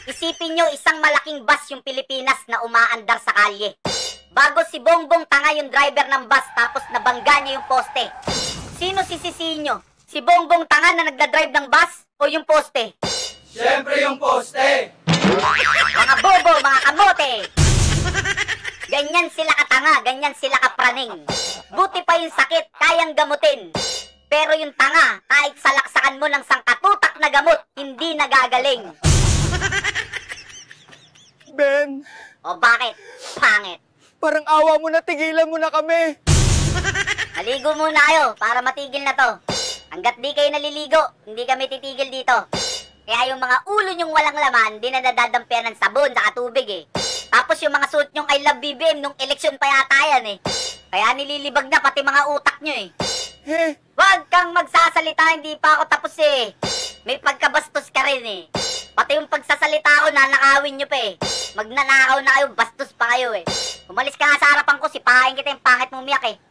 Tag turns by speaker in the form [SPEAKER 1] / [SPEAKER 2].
[SPEAKER 1] Isipin nyo, isang malaking bus yung Pilipinas na umaandar sa kalye. Bago si Bongbong tanga yung driver ng bus tapos nabangga niya yung poste. Sino sisisihin nyo? Si Bongbong tanga na nagdadrive ng bus o yung poste?
[SPEAKER 2] Siyempre yung poste!
[SPEAKER 1] Mga bobo, mga kamote! Ganyan sila katanga, ganyan sila kapraning. Buti pa yung sakit, kayang gamutin. Pero yung tanga, kahit salaksakan mo ng sangkatutak na gamot, hindi nagagaling.
[SPEAKER 3] Ben,
[SPEAKER 1] O bakit? Pangit.
[SPEAKER 3] parang awa mo na, tigilan mo na kami.
[SPEAKER 1] Maligo muna kayo para matigil na to. Hanggat di kayo naliligo, hindi kami titigil dito. Kaya yung mga ulo nyong walang laman, di na nadadampian ng sabon sa tubig eh. Tapos yung mga suot nyong I love BBM nung eleksyon pa yata yan eh. Kaya nililibag na pati mga utak nyo eh. Huwag kang magsasalita, hindi pa ako tapos eh. May pagkabastos ka rin eh. Pati yung pagsasalita ko, nanakawin nyo pa eh. Magnanakaw na kayo, bastos pa kayo eh. Umalis ka nga sa harapan ko, sipahin kita yung pangit mong umiyak eh.